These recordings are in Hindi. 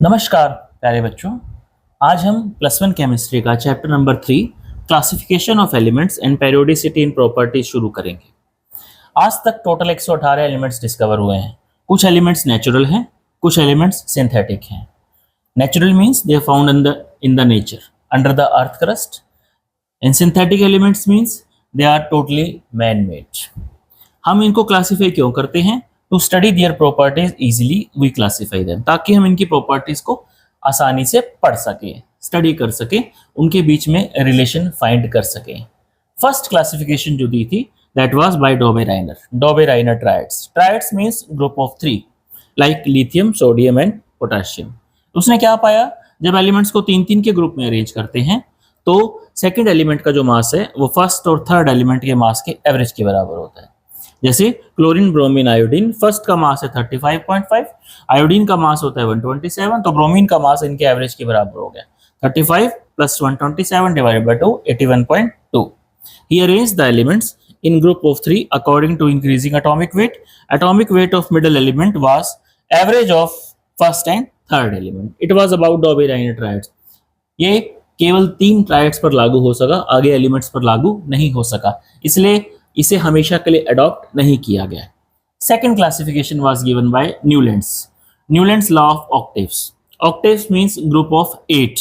नमस्कार प्यारे बच्चों। आज हम +1 केमिस्ट्री का chapter number 3 classification of elements and periodicity in properties शुरू करेंगे। आज तक टोटल 118 एलिमेंट्स डिस्कवर हुए हैं। कुछ एलिमेंट्स नेचुरल हैं, कुछ एलिमेंट्स सिंथेटिक हैं। Natural means they are found in the nature under the earth crust, and synthetic elements means they are totally man made. हम इनको क्लासीफाई क्यों करते हैं? To study their properties easily we classify them, ताकि हम इनकी प्रॉपर्टीज को आसानी से पढ़ सके, स्टडी कर सके, उनके बीच में रिलेशन फाइंड कर सके। फर्स्ट क्लासिफिकेशन जो दी थी that was by Dobereiner triads. Triads means group of 3 like lithium, sodium and potassium. उसने क्या पाया, जब एलिमेंट्स को 3-3 के ग्रुप में अरेंज करते हैं तो सेकंड एलिमेंट का जो मास है वो फर्स्ट और थर्ड एलिमेंट के मास के एवरेज के बराबर होता है। जैसे क्लोरीन, ब्रोमीन, आयोडीन, फर्स्ट का मास है 35.5, आयोडीन का मास होता है 127, तो ब्रोमीन का मास इनके एवरेज के बराबर हो गया 35 + 127 divided by 2 81.2। He arranged the elements in group of 3 according to increasing atomic weight. Atomic weight of middle element was average of first and third element. It was about Dobbe-Reiner triads. ये केवल 3 ट्रायड्स पर लागू हो सका, आगे एलिमेंट्स पर लागू नहीं हो सका, इसलिए इसे हमेशा के लिए अडॉप्ट नहीं किया गया। Second classification was given by Newlands law of octaves. Octaves means group of 8।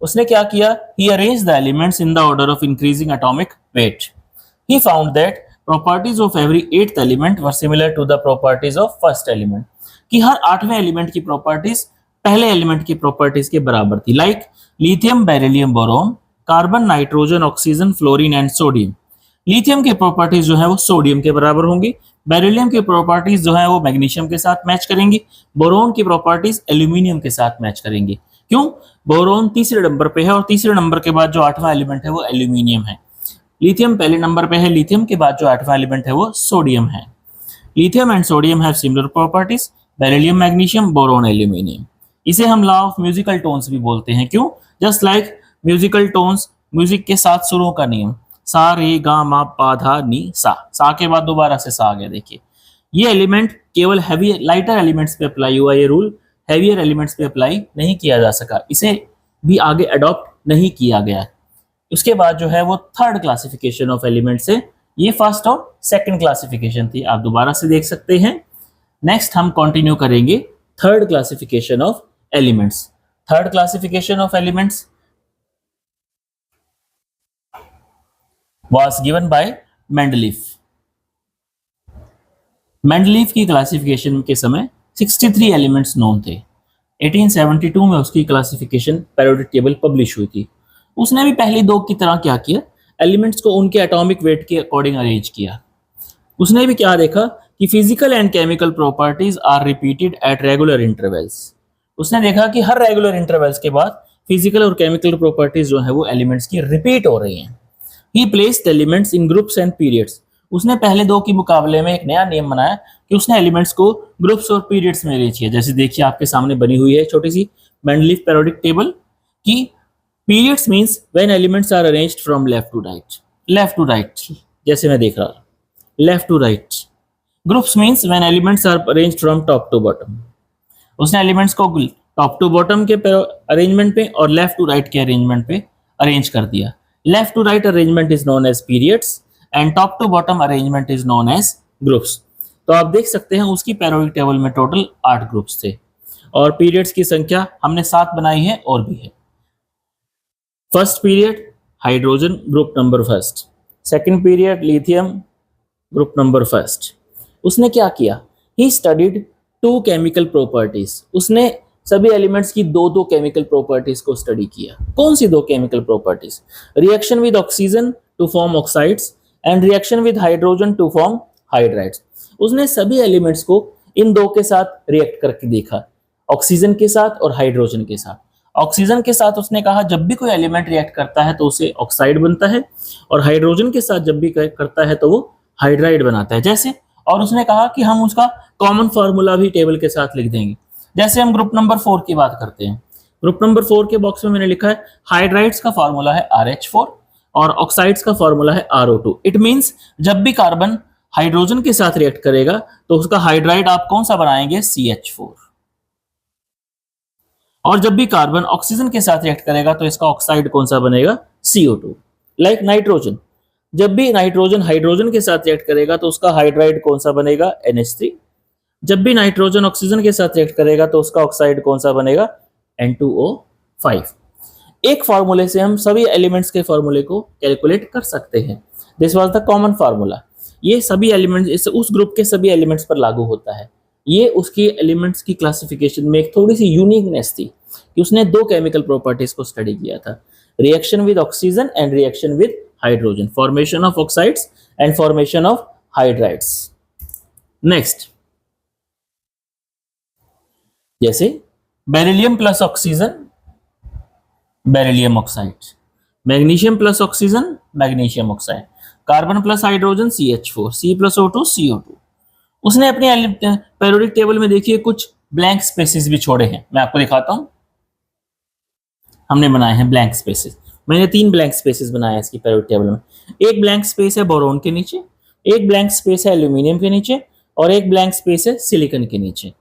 उसने क्या किया, he arranged the elements in the order of increasing atomic weight. He found that properties of every 8th element were similar to the properties of first element, कि हर 8वें एलिमेंट की प्रॉपर्टीज पहले एलिमेंट की प्रॉपर्टीज के बराबर थी। Like lithium, beryllium, boron, carbon, nitrogen, oxygen, fluorine and sodium. Lithium की प्रॉपर्टीज जो है वो सोडियम के बराबर होंगी, बेरिलियम की प्रॉपर्टीज जो है वो मैग्नीशियम के साथ मैच करेंगी, बोरोन की प्रॉपर्टीज एल्यूमिनियम के साथ मैच करेंगी। क्यों? बोरोन तीसरे नंबर पे है और तीसरे नंबर के बाद जो 8वां एलिमेंट है वो एल्यूमिनियम है। लिथियम पहले नंबर पे है, लिथियम के बाद जो 8वां एलिमेंट है वो सोडियम है। Lithium and sodium have similar properties, beryllium magnesium, boron aluminium. इसे हम लॉ ऑफ म्यूजिकल टोन्स भी बोलते हैं। क्यों? Just like musical tones, music के 7 सुरों का नियम, सा रे गा मा पा धा नी सा, सा के बाद दोबारा से सा आ गया। देखिए ये एलिमेंट केवल हैवी लाइटर एलिमेंट्स पे अप्लाई हुआ, ये रूल हैवियर एलिमेंट्स पे अप्लाई नहीं किया जा सका, इसे भी आगे अडॉप्ट नहीं किया गया। उसके बाद जो है वो थर्ड क्लासिफिकेशन ऑफ एलिमेंट्स है। ये फर्स्ट और सेकंड क्लासिफिकेशन थी, आप दोबारा से देख सकते हैं। नेक्स्ट हम कंटिन्यू करेंगे third classification of elements. Third classification of elements was given by Mendeleev. Mendeleev की क्लासिफिकेशन के समय 63 एलिमेंट्स नोन थे। 1872 में उसकी क्लासिफिकेशन पीरियोडिक टेबल पब्लिश हुई थी। उसने भी पहली 2 की तरह क्या किया, एलिमेंट्स को उनके एटॉमिक वेट के अकॉर्डिंग अरेंज किया। उसने भी क्या देखा कि physical and chemical properties are repeated at regular intervals. उसने देखा कि हर रेगुलर इंटरवल्स के बाद फिजिकल और केमिकल प्रॉपर्टीज जो है वो एलिमेंट्स की रिपीट हो रही हैं। He placed elements in groups and periods. उसने पहले 2 के मुकाबले में एक नया नियम बनाया कि उसने एलिमेंट्स को ग्रुप्स और पीरियड्स में अरेंज किया। जैसे देखिए आपके सामने बनी हुई है छोटी सी मेंडलीफ पीरियोडिक टेबल की। Periods means when elements are arranged from left to right, जैसे मैं देख रहा हूं, left to right. Groups means when elements are arranged from top to bottom. उसने एलिमेंट्स को टॉप टू बॉटम के अरेंजमेंट पे और लेफ्ट टू राइट के अरेंजमेंट पे अरेंज कर दिया। Left to right arrangement is known as periods and top to bottom arrangement is known as groups. तो आप देख सकते हैं उसकी periodic टेबल में टोटल 8 ग्रुप्स थे और पीरियड्स की संख्या हमने 7 बनाई है और भी है। First period hydrogen, group number first. Second period lithium, group number first. उसने क्या किया, ही स्टडीड 2 केमिकल प्रॉपर्टीज। उसने सभी एलिमेंट्स की 2-2 केमिकल प्रॉपर्टीज को स्टडी किया। कौन सी 2 chemical properties? Reaction with oxygen to form oxides and reaction with hydrogen to form hydrides. उसने सभी एलिमेंट्स को इन 2 के साथ रिएक्ट करके देखा, ऑक्सीजन के साथ और हाइड्रोजन के साथ। ऑक्सीजन के साथ उसने कहा जब भी कोई एलिमेंट रिएक्ट करता है तो उसे ऑक्साइड बनता है, और हाइड्रोजन के साथ जब भी करता है तो वो हाइड्राइड बनाता है। जैसे, और उसने कहा कि हम उसका कॉमन फार्मूला भी टेबल के साथ लिख देंगे। जैसे हम ग्रुप नंबर 4 की बात करते हैं, ग्रुप नंबर 4 के बॉक्स में मैंने लिखा है हाइड्राइड्स का फार्मूला है RH4 और ऑक्साइड्स का फार्मूला है RO2। इट मींस जब भी कार्बन हाइड्रोजन के साथ रिएक्ट करेगा तो उसका हाइड्राइड आप कौन सा बनाएंगे? CH4। और जब भी कार्बन ऑक्सीजन के साथ रिएक्ट करेगा तो इसका ऑक्साइड कौन सा बनेगा, CO2। लाइक नाइट्रोजन, जब भी नाइट्रोजन हाइड्रोजन के साथ रिएक्ट करेगा तो उसका हाइड्राइड कौन सा बनेगा, NH3। जब भी नाइट्रोजन ऑक्सीजन के साथ रिएक्ट करेगा तो उसका ऑक्साइड कौन सा बनेगा, N2O5। एक फार्मूले से हम सभी एलिमेंट्स के फार्मूले को कैलकुलेट कर सकते हैं। This was the common formula. ये सभी एलिमेंट्स, उस ग्रुप के सभी एलिमेंट्स पर लागू होता है। ये उसके एलिमेंट्स की क्लासिफिकेशन में एक थोड़ी सी यूनिकनेस थी कि उसने दो केमिकल प्रॉपर्टीज को स्टडी किया था, reaction with oxygen and reaction with hydrogen, formation of oxides and formation of hydrides. Next, जैसे beryllium plus oxygen, beryllium oxide, magnesium plus oxygen, magnesium oxide, carbon plus hydrogen CH4, C plus O2 CO2। उसने अपने पेरियोडिक टेबल में देखिए कुछ ब्लैंक स्पेसेस भी छोड़े हैं, मैं आपको दिखाता हूं। हमने बनाए हैं ब्लैंक स्पेसेस, मैंने 3 ब्लैंक स्पेसेस बनाए हैं इसकी पेरियोडिक टेबल में। एक ब्लैंक स्पेस है बोरोन के नीचे, एक ब्लैंक स्पेस है एल्यूमिनियम के नीचे, और एक ब्लैंक स्पेस है सिलिकॉन के नीचे।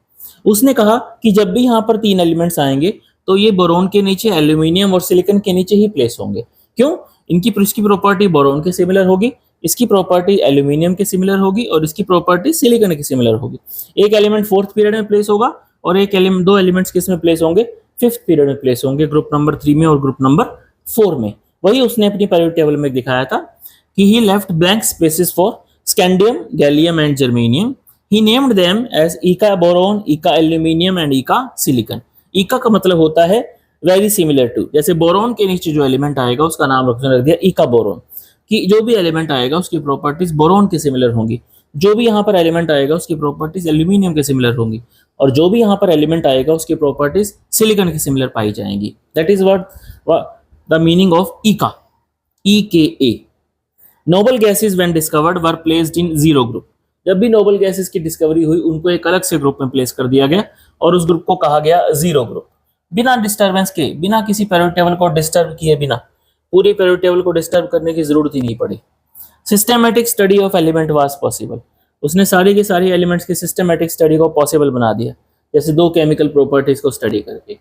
उसने कहा कि जब भी यहाँ पर 3 एलिमेंट्स आएंगे तो ये बोरोन के नीचे, एल्यूमिनियम और सिलिकॉन के नीचे ही प्लेस होंगे। क्यों? इसकी प्रॉपर्टी बोरोन के सिमिलर होगी, इसकी प्रॉपर्टी एल्यूमिनियम के सिमिलर होगी, और इसकी प्रॉपर्टी सिलिकॉन के सिमिलर होगी। एक एलिमेंट 4th पीरियड में प्लेस होगा और एक एलिमेंट, 2 एलिमेंट्स किस में प्लेस होंगे, 5th पीरियड में प्लेस होंगे, ग्रुप नंबर 3 में और ग्रुप नंबर 4 में। वही उसने अपनी पेरियोडिक टेबल में दिखाया था कि he left blank spaces for scandium, gallium and germanium. He named them as eka boron, eka aluminium and eka silicon. Eka का मतलब होता है वेरी सिमिलर टू, जैसे बोरोन के नीचे जो एलिमेंट आएगा उसका नाम रख दिया इका बोरोन, कि जो भी एलिमेंट आएगा उसकी प्रॉपर्टीज बोरोन के सिमिलर होंगी। जो भी यहाँ पर एलिमेंट आएगा उसकी प्रॉपर्टीज एल्यूमिनियम के सिमिलर होंगी, और जो भी यहाँ पर एलिमेंट आएगा उसकी प्रॉपर्टीज सिलिकॉन के सिमिलर पाई जाएंगी। That is what the meaning of इका, EKA। Noble gases when discovered were placed in 0 group. जब भी नोबल गैसेज की डिस्कवरी हुई उनको एक अलग से ग्रुप में प्लेस कर दिया गया और उस ग्रुप को कहा गया 0 ग्रुप। बिना डिस्टर्बेंस के, बिना किसी पेरियोडिक टेबल को डिस्टर्ब किए बिना, पूरी पेरियोडिक टेबल को डिस्टर्ब करने की जरूरत ही नहीं पड़ी। Systematic study of element was possible. उसने सारी के सारी एलिमेंट्स की सिस्टमैटिक स्टडी को पॉसिबल बना दिया, जैसे 2 केमिकल प्रॉपर्टीज को स्टडी करके।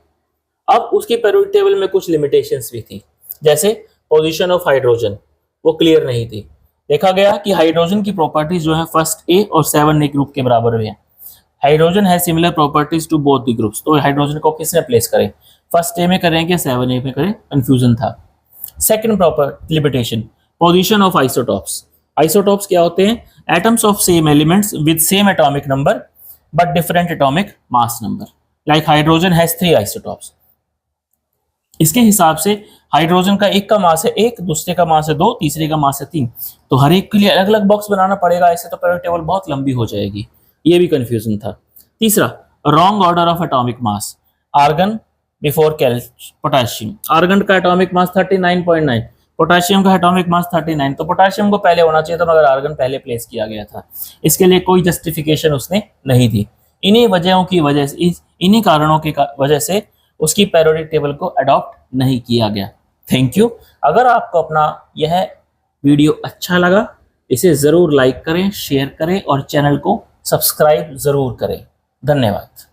अब उसकी पेरियोडिक टेबल में कुछ लिमिटेशंस भी थी, जैसे पोजीशन ऑफ हाइड्रोजन, वो क्लियर नहीं थी। देखा गया कि हाइड्रोजन की प्रॉपर्टीज जो है फर्स्ट A और 7A ग्रुप के बराबर हुए हैं। हाइड्रोजन है similar properties to both the groups, तो हाइड्रोजन को किस में प्लेस करें, फर्स्ट A में करेंगे 7A में करें, कंफ्यूजन था। Second proper limitation, position of isotopes. Isotopes क्या होते हैं, atoms of same elements with same atomic number but different atomic mass number. Like hydrogen has 3 isotopes. इसके हिसाब से हाइड्रोजन का एक का मास है 1, दूसरे का मास है 2, तीसरे का मास है 3, तो हर एक के लिए अलग अलग बॉक्स बनाना पड़ेगा, ऐसे तो पेरियोडिक टेबल बहुत लंबी हो जाएगी। ये भी कंफ्यूजन था। तीसरा, wrong order of atomic mass, argon before potassium. Argon का एटॉमिक मास 39.9, पोटेशियम का एटॉमिक मास 39, तो पोटेशियम को पहले होना चाहिए था मगर आर्गन पहले प्लेस किया गया था। इसके लिए कोई जस्टिफिकेशन उसने नहीं दी। इन्हीं वजहों की वजह से, इन्हीं कारणों की वजह से उसकी पेरियोडिक टेबल को अडॉप्ट नहीं किया गया। Thank you. अगर आपको अपना यह वीडियो अच्छा लगा, इसे जरूर लाइक करें, शेयर करें और चैनल को सब्सक्राइब जरूर करें। धन्यवाद।